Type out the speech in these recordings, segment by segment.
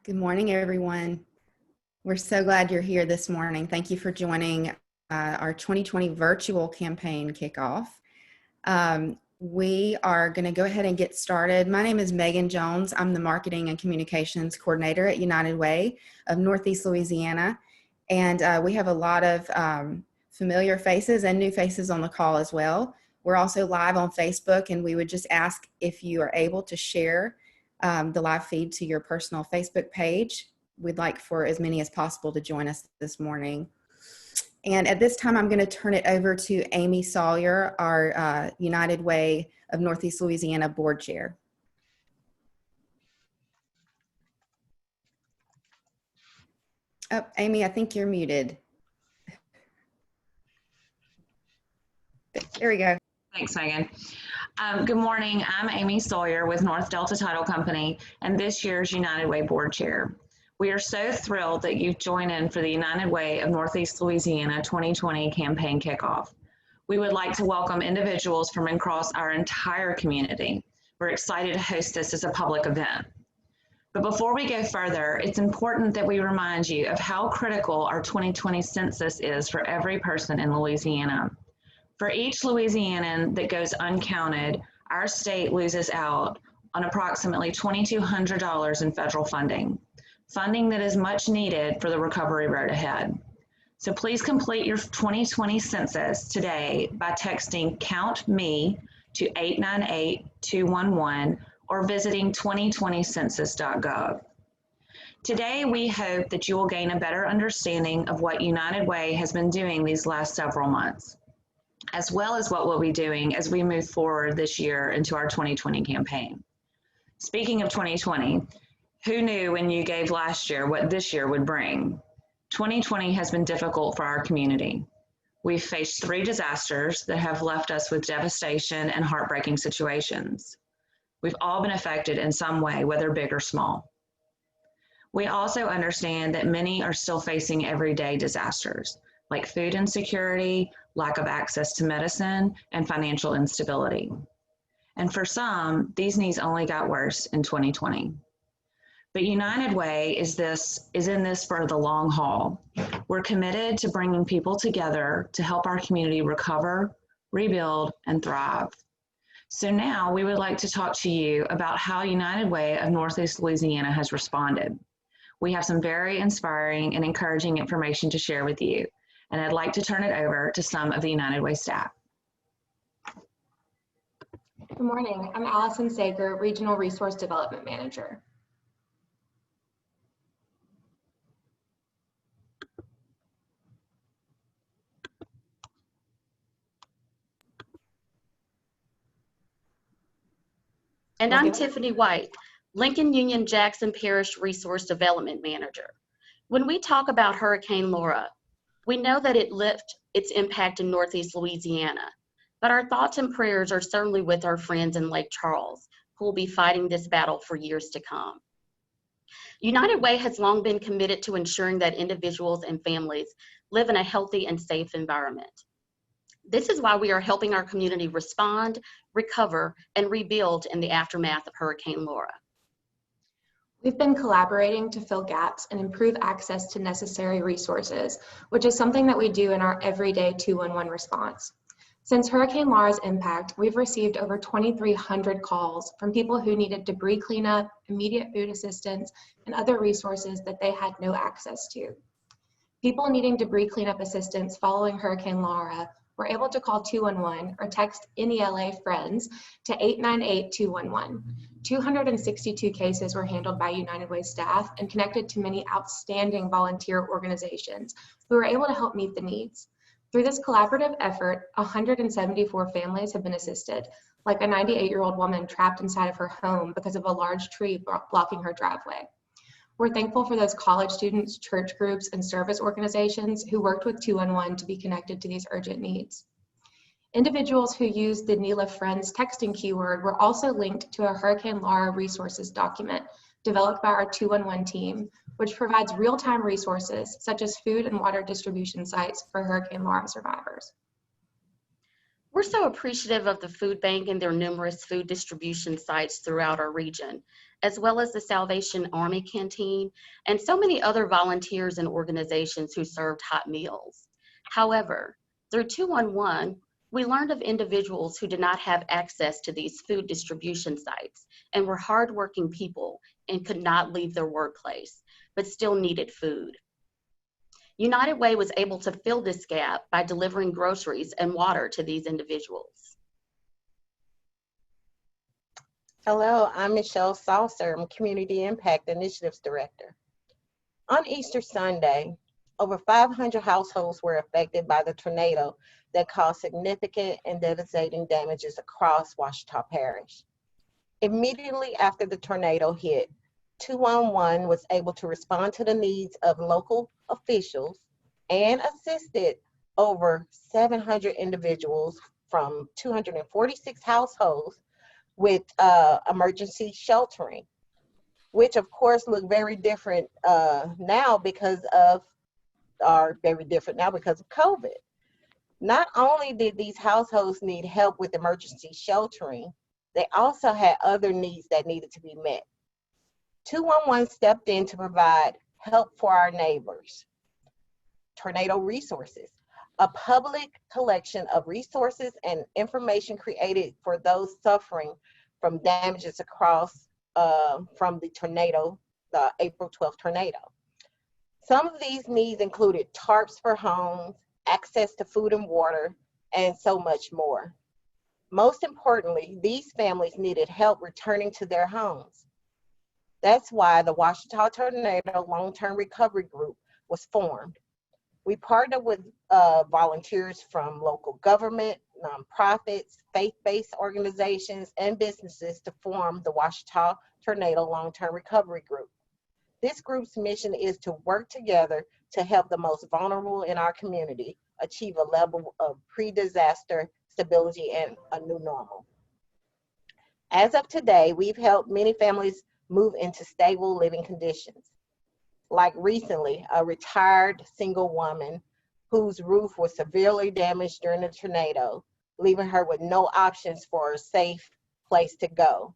Good morning, everyone. We're so glad you're here this morning. Thank you for joining our 2020 virtual campaign kickoff. We are going to go ahead and get started. My name is Megan Jones. I'm the Marketing and Communications Coordinator at United Way of Northeast Louisiana. And we have a lot of familiar faces and new faces on the call as well. We're also live on Facebook, and we would just ask if you are able to share the live feed to your personal Facebook page. We'd like for as many as possible to join us this morning. And at this time, I'm going to turn it over to Amy Sawyer, our United Way of Northeast Louisiana Board Chair. Oh, Amy, I think you're muted. There we go. Thanks, Megan. Good morning. I'm Amy Sawyer with North Delta Title Company and this year's United Way Board Chair. We are so thrilled that you've joined in for the United Way of Northeast Louisiana 2020 Campaign Kickoff. We would like to welcome individuals from across our entire community. We're excited to host this as a public event. But before we go further, it's important that we remind you of how critical our 2020 census is for every person in Louisiana. For each Louisianan that goes uncounted, our state loses out on approximately $2,200 in federal funding that is much needed for the recovery road ahead. So please complete your 2020 census today by texting Count Me to 898-211 or visiting 2020census.gov. Today, we hope that you will gain a better understanding of what United Way has been doing these last several months, as well as what we'll be doing as we move forward this year into our 2020 campaign. Speaking of 2020, who knew when you gave last year what this year would bring? 2020 has been difficult for our community. We've faced 3 disasters that have left us with devastation and heartbreaking situations. We've all been affected in some way, whether big or small. We also understand that many are still facing everyday disasters, like food insecurity, lack of access to medicine, and financial instability. And for some, these needs only got worse in 2020. But United Way is in this for the long haul. We're committed to bringing people together to help our community recover, rebuild, and thrive. So now we would like to talk to you about how United Way of Northeast Louisiana has responded. We have some very inspiring and encouraging information to share with you, and I'd like to turn it over to some of the United Way staff. Good morning. I'm Allison Sager, Regional Resource Development Manager. And I'm Tiffany White, Lincoln Union Jackson Parish Resource Development Manager. When we talk about Hurricane Laura, we know that it left its impact in Northeast Louisiana, but our thoughts and prayers are certainly with our friends in Lake Charles, who will be fighting this battle for years to come. United Way has long been committed to ensuring that individuals and families live in a healthy and safe environment. This is why we are helping our community respond, recover, and rebuild in the aftermath of Hurricane Laura. We've been collaborating to fill gaps and improve access to necessary resources, which is something that we do in our everyday 211 response. Since Hurricane Laura's impact, we've received over 2,300 calls from people who needed debris cleanup, immediate food assistance, and other resources that they had no access to. People needing debris cleanup assistance following Hurricane Laura were able to call 211 or text NELA Friends to 898-211. 262 cases were handled by United Way staff and connected to many outstanding volunteer organizations who were able to help meet the needs. Through this collaborative effort, 174 families have been assisted, like a 98-year-old woman trapped inside of her home because of a large tree blocking her driveway. We're thankful for those college students, church groups, and service organizations who worked with 211 to be connected to these urgent needs. Individuals who used the NELA Friends texting keyword were also linked to a Hurricane Laura resources document developed by our 211 team, which provides real-time resources such as food and water distribution sites for Hurricane Laura survivors. We're so appreciative of the food bank and their numerous food distribution sites throughout our region. as well as the Salvation Army Canteen, and so many other volunteers and organizations who served hot meals. However, through 211, we learned of individuals who did not have access to these food distribution sites and were hardworking people and could not leave their workplace, but still needed food. United Way was able to fill this gap by delivering groceries and water to these individuals. Hello, I'm Michelle Saucer. I'm Community Impact Initiatives Director. On Easter Sunday, over 500 households were affected by the tornado that caused significant and devastating damages across Ouachita Parish. Immediately after the tornado hit, 211 was able to respond to the needs of local officials and assisted over 700 individuals from 246 households with emergency sheltering, which of course look very different now because of COVID. Not only did these households need help with emergency sheltering, they also had other needs that needed to be met. 211 stepped in to provide help for our neighbors. Tornado Resources, a public collection of resources and information created for those suffering from damages across from the tornado, the April 12th tornado. Some of these needs included tarps for homes, access to food and water, and so much more. Most importantly, these families needed help returning to their homes. That's why the Ouachita Tornado Long-Term Recovery Group was formed. We partnered with volunteers from local government, nonprofits, faith-based organizations, and businesses to form the Ouachita Tornado Long-Term Recovery Group. This group's mission is to work together to help the most vulnerable in our community achieve a level of pre-disaster stability and a new normal. As of today, we've helped many families move into stable living conditions. Like recently, a retired single woman whose roof was severely damaged during the tornado, leaving her with no options for a safe place to go.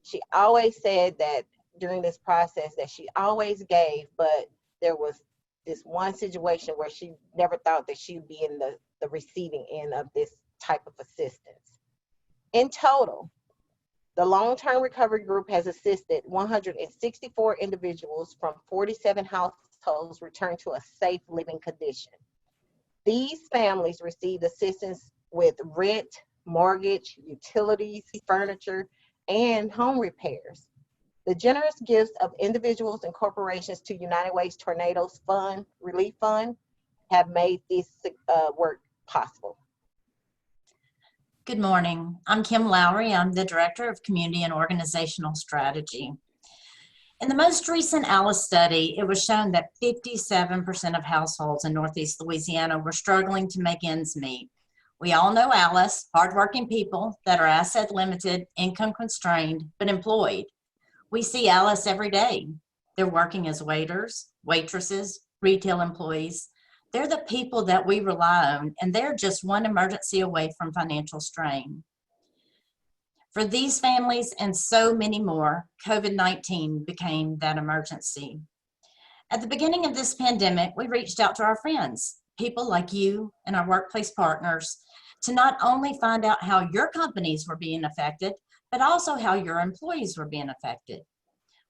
She always said that during this process that she always gave, but there was this one situation where she never thought that she'd be in the receiving end of this type of assistance. In total, the Long-Term Recovery Group has assisted 164 individuals from 47 households return to a safe living condition. These families received assistance with rent, mortgage, utilities, furniture, and home repairs. The generous gifts of individuals and corporations to United Way's Tornadoes Fund, Relief Fund, have made this work possible. Good morning. I'm Kim Lowry. I'm the Director of Community and Organizational Strategy. In the most recent ALICE study, it was shown that 57% of households in Northeast Louisiana were struggling to make ends meet. We all know ALICE, hardworking people that are asset limited, income constrained, but employed. We see ALICE every day. They're working as waiters, waitresses, retail employees. They're the people that we rely on, and they're just one emergency away from financial strain. For these families and so many more, COVID-19 became that emergency. At the beginning of this pandemic, we reached out to our friends, people like you and our workplace partners, to not only find out how your companies were being affected, but also how your employees were being affected.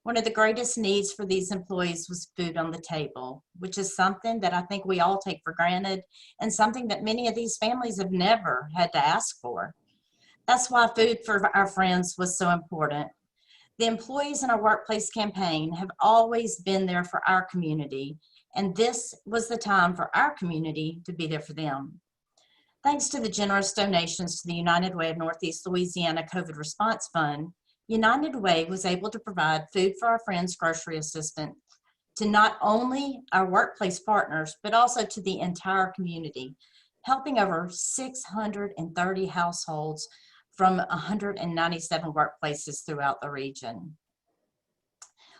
One of the greatest needs for these employees was food on the table, which is something that I think we all take for granted and something that many of these families have never had to ask for. That's why Food for Our Friends was so important. The employees in our workplace campaign have always been there for our community, and this was the time for our community to be there for them. Thanks to the generous donations to the United Way of Northeast Louisiana COVID Response Fund, United Way was able to provide Food for Our Friends grocery assistance to not only our workplace partners, but also to the entire community, helping over 630 households from 197 workplaces throughout the region.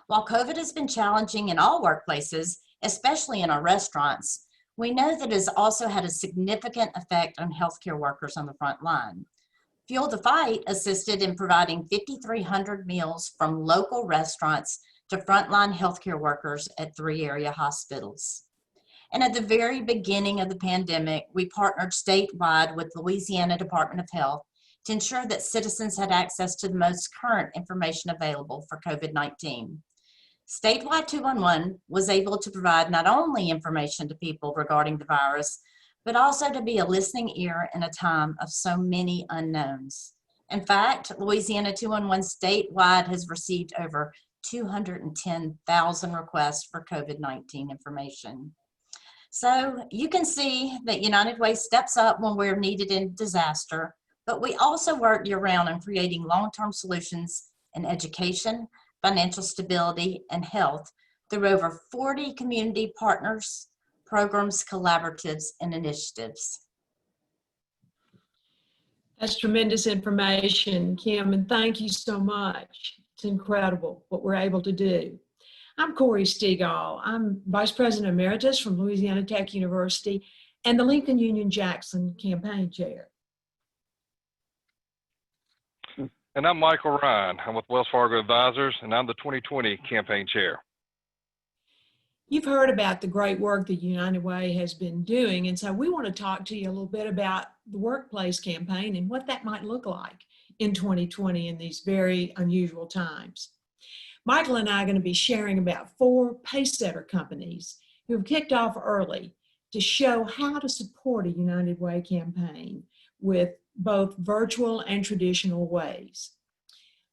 While COVID has been challenging in all workplaces, especially in our restaurants, we know that it has also had a significant effect on healthcare workers on the front line. Fuel the Fight assisted in providing 5,300 meals from local restaurants to frontline healthcare workers at 3 area hospitals. And at the very beginning of the pandemic, we partnered statewide with Louisiana Department of Health to ensure that citizens had access to the most current information available for COVID-19. Statewide 211 was able to provide not only information to people regarding the virus, but also to be a listening ear in a time of so many unknowns. In fact, Louisiana 211 statewide has received over 210,000 requests for COVID-19 information. So you can see that United Way steps up when we're needed in disaster, but we also work year-round on creating long-term solutions in education, financial stability, and health through over 40 community partners, programs, collaboratives, and initiatives. That's tremendous information, Kim, and thank you so much. It's incredible what we're able to do. I'm Corey Stegall. I'm Vice President Emeritus from Louisiana Tech University and the Lincoln Union Jackson Campaign Chair. And I'm Michael Ryan. I'm with Wells Fargo Advisors, and I'm the 2020 Campaign Chair. You've heard about the great work that United Way has been doing, and so we want to talk to you a little bit about the workplace campaign and what that might look like in 2020 in these very unusual times. Michael and I are going to be sharing about 4 pacesetter companies who have kicked off early to show how to support a United Way campaign with both virtual and traditional ways.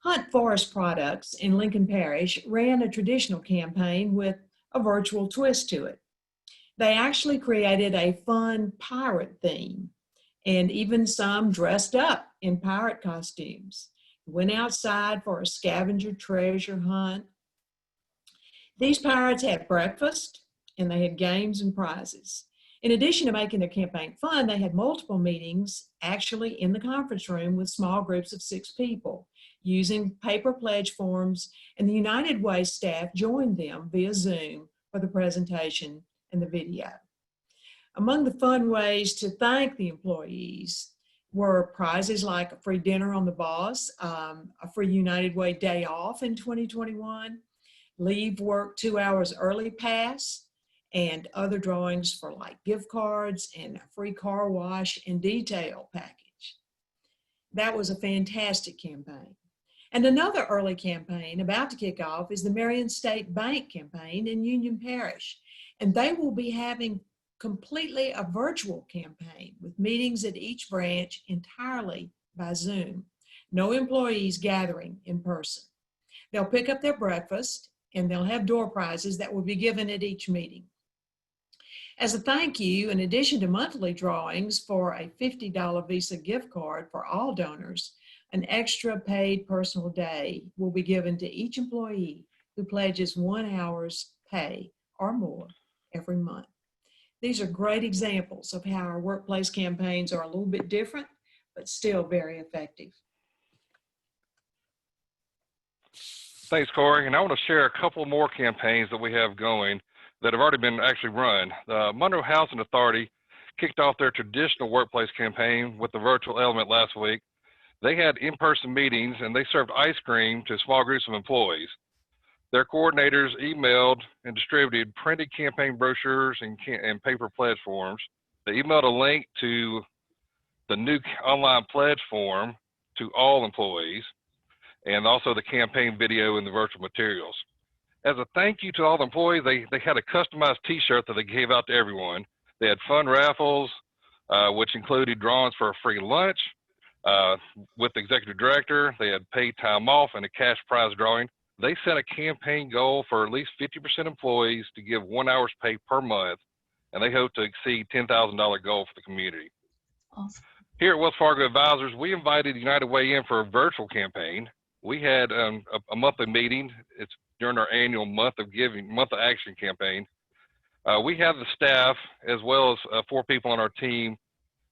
Hunt Forest Products in Lincoln Parish ran a traditional campaign with a virtual twist to it. They actually created a fun pirate theme, and even some dressed up in pirate costumes. Went outside for a scavenger treasure hunt. These pirates had breakfast and they had games and prizes. In addition to making their campaign fun, they had multiple meetings actually in the conference room with small groups of 6 people using paper pledge forms, and the United Way staff joined them via Zoom for the presentation and the video. Among the fun ways to thank the employees were prizes like a free dinner on the boss, a free United Way day off in 2021, leave work 2 hours early pass, and other drawings for like gift cards and a free car wash and detail package. That was a fantastic campaign. And another early campaign about to kick off is the Marion State Bank campaign in Union Parish. And they will be having completely a virtual campaign with meetings at each branch entirely by Zoom. No employees gathering in person. They'll pick up their breakfast and they'll have door prizes that will be given at each meeting. As a thank you, in addition to monthly drawings for a $50 Visa gift card for all donors, an extra paid personal day will be given to each employee who pledges 1 hour's pay or more every month. These are great examples of how our workplace campaigns are a little bit different, but still very effective. Thanks, Corey. And I want to share a couple more campaigns that we have going that have already been actually run. The Monroe Housing Authority kicked off their traditional workplace campaign with the virtual element last week. They had in-person meetings and they served ice cream to small groups of employees. Their coordinators emailed and distributed printed campaign brochures and paper pledge forms. They emailed a link to the new online pledge form to all employees, and also the campaign video and the virtual materials. As a thank you to all the employees, they had a customized t-shirt that they gave out to everyone. They had fun raffles, which included drawings for a free lunch with the executive director. They had paid time off and a cash prize drawing. They set a campaign goal for at least 50% employees to give 1 hour's pay per month, and they hope to exceed $10,000 goal for the community. Awesome. Here at Wells Fargo Advisors, we invited United Way in for a virtual campaign. We had a monthly meeting. It's during our annual month of action campaign. We have the staff as well as 4 people on our team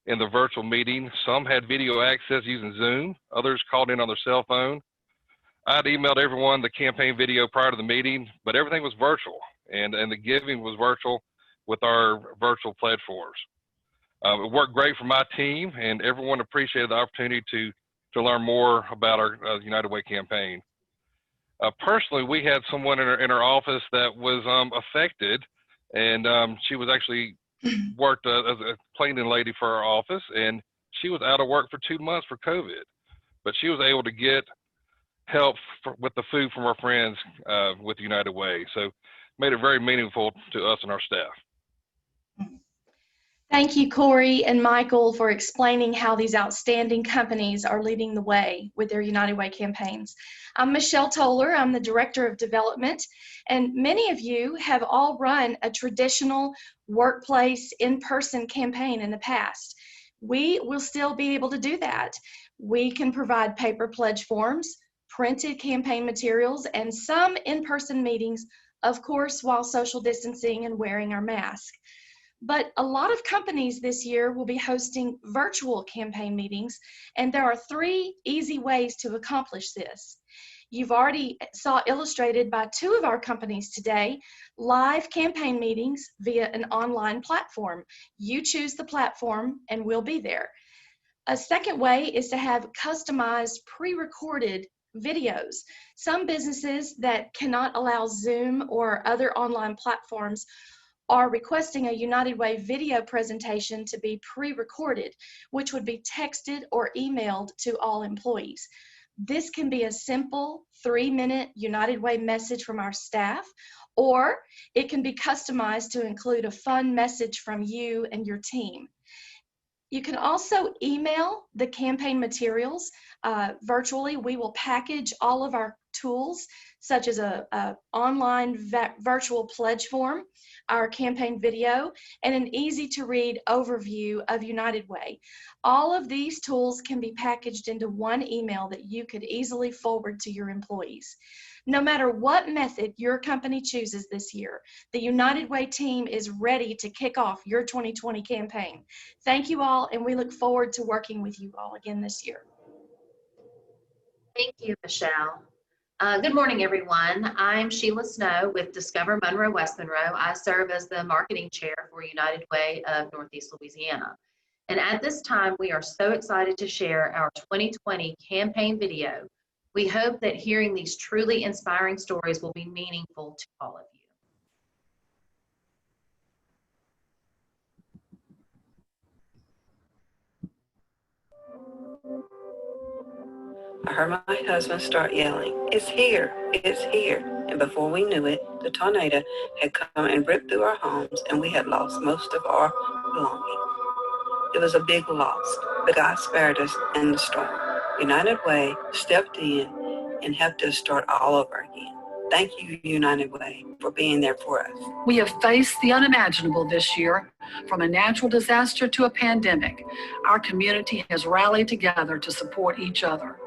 in the virtual meeting. Some had video access using Zoom. Others called in on their cell phone. I'd emailed everyone the campaign video prior to the meeting, but everything was virtual, and the giving was virtual with our virtual pledge forms. It worked great for my team, and everyone appreciated the opportunity to to learn more about our United Way campaign. Personally, we had someone in our office that was affected, and she was actually worked as a cleaning lady for our office, and she was out of work for 2 months for COVID, but she was able to get help with the food from our friends with United Way. So made it very meaningful to us and our staff. Thank you, Corey and Michael, for explaining how these outstanding companies are leading the way with their United Way campaigns. I'm Michelle Toller. I'm the Director of Development, and many of you have all run a traditional workplace in-person campaign in the past. We will still be able to do that. We can provide paper pledge forms, printed campaign materials, and some in-person meetings, of course, while social distancing and wearing our mask. But a lot of companies this year will be hosting virtual campaign meetings, and there are 3 easy ways to accomplish this. You've already saw illustrated by 2 of our companies today, live campaign meetings via an online platform. You choose the platform and we'll be there. A second way is to have customized pre-recorded videos. Some businesses that cannot allow Zoom or other online platforms are requesting a United Way video presentation to be pre-recorded, which would be texted or emailed to all employees. This can be a simple 3-minute United Way message from our staff, or it can be customized to include a fun message from you and your team. You can also email the campaign materials virtually. We will package all of our tools, such as a online virtual pledge form, our campaign video, and an easy-to-read overview of United Way. All of these tools can be packaged into one email that you could easily forward to your employees. No matter what method your company chooses this year, the United Way team is ready to kick off your 2020 campaign. Thank you all, and we look forward to working with you all again this year. Thank you, Michelle. Good morning, everyone. I'm Sheila Snow with Discover Monroe West Monroe. I serve as the marketing chair for United Way of Northeast Louisiana. And at this time, we are so excited to share our 2020 campaign video. We hope that hearing these truly inspiring stories will be meaningful to all of you. I heard my husband start yelling, "It's here, it's here." And before we knew it, the tornado had come and ripped through our homes, and we had lost most of our belongings. It was a big loss, but God spared us in the storm. United Way stepped in and helped us start all over again. Thank you, United Way, for being there for us. We have faced the unimaginable this year, from a natural disaster to a pandemic. Our community has rallied together to support each other.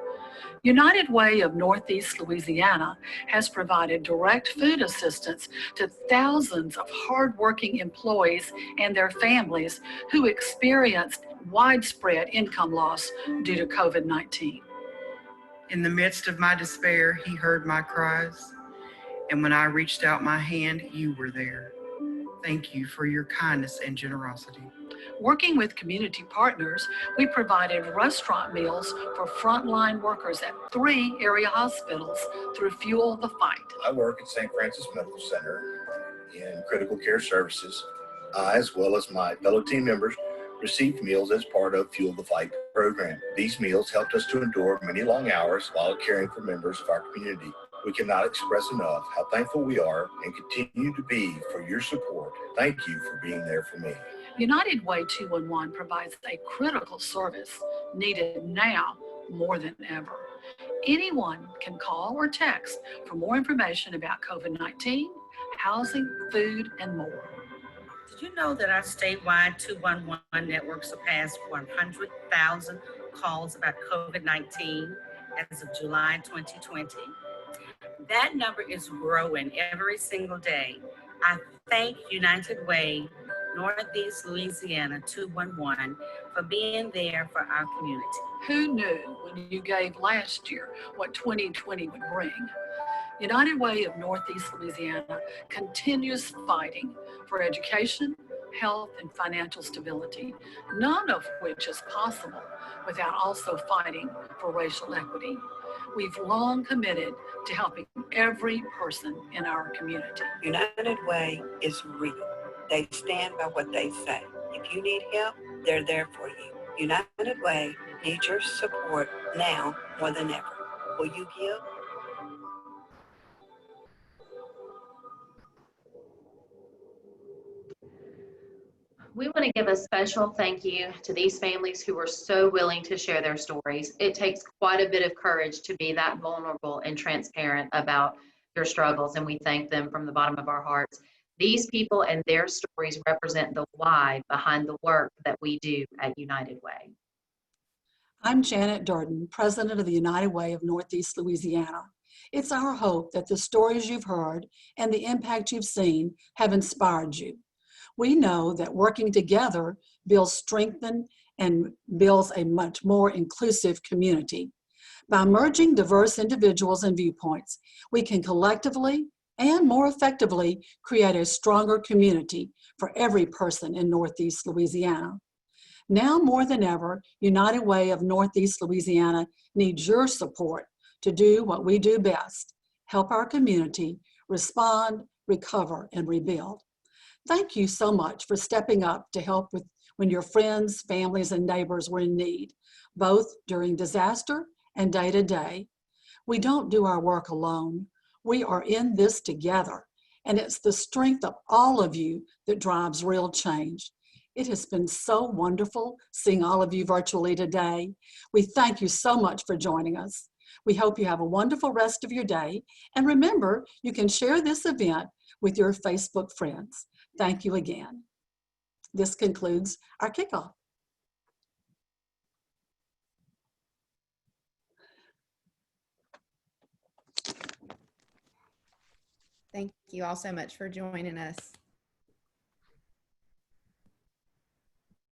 United Way of Northeast Louisiana has provided direct food assistance to thousands of hardworking employees and their families who experienced widespread income loss due to COVID-19. In the midst of my despair, he heard my cries, and when I reached out my hand, you were there. Thank you for your kindness and generosity. Working with community partners, we provided restaurant meals for frontline workers at 3 area hospitals through Fuel the Fight. I work at St. Francis Medical Center in critical care services. I, as well as my fellow team members, received meals as part of Fuel the Fight program. These meals helped us to endure many long hours while caring for members of our community. We cannot express enough how thankful we are and continue to be for your support. Thank you for being there for me. United Way 211 provides a critical service needed now more than ever. Anyone can call or text for more information about COVID-19, housing, food, and more. Did you know that our statewide 211 network surpassed 100,000 calls about COVID-19 as of July 2020? That number is growing every single day. I thank United Way Northeast Louisiana 211 for being there for our community. Who knew when you gave last year what 2020 would bring? United Way of Northeast Louisiana continues fighting for education, health, and financial stability, none of which is possible without also fighting for racial equity. We've long committed to helping every person in our community. United Way is real. They stand by what they say. If you need help, they're there for you. United Way needs your support now more than ever. Will you give? We want to give a special thank you to these families who were so willing to share their stories. It takes quite a bit of courage to be that vulnerable and transparent about your struggles, and we thank them from the bottom of our hearts. These people and their stories represent the why behind the work that we do at United Way. I'm Janet Durden, President of the United Way of Northeast Louisiana. It's our hope that the stories you've heard and the impact you've seen have inspired you. We know that working together builds strength and builds a much more inclusive community. By merging diverse individuals and viewpoints, we can collectively and more effectively create a stronger community for every person in Northeast Louisiana. Now more than ever, United Way of Northeast Louisiana needs your support to do what we do best: help our community respond, recover, and rebuild. Thank you so much for stepping up to help with when your friends, families, and neighbors were in need, both during disaster and day to day. We don't do our work alone. We are in this together, and it's the strength of all of you that drives real change. It has been so wonderful seeing all of you virtually today. We thank you so much for joining us. We hope you have a wonderful rest of your day, and remember, you can share this event with your Facebook friends. Thank you again. This concludes our kickoff. Thank you all so much for joining us.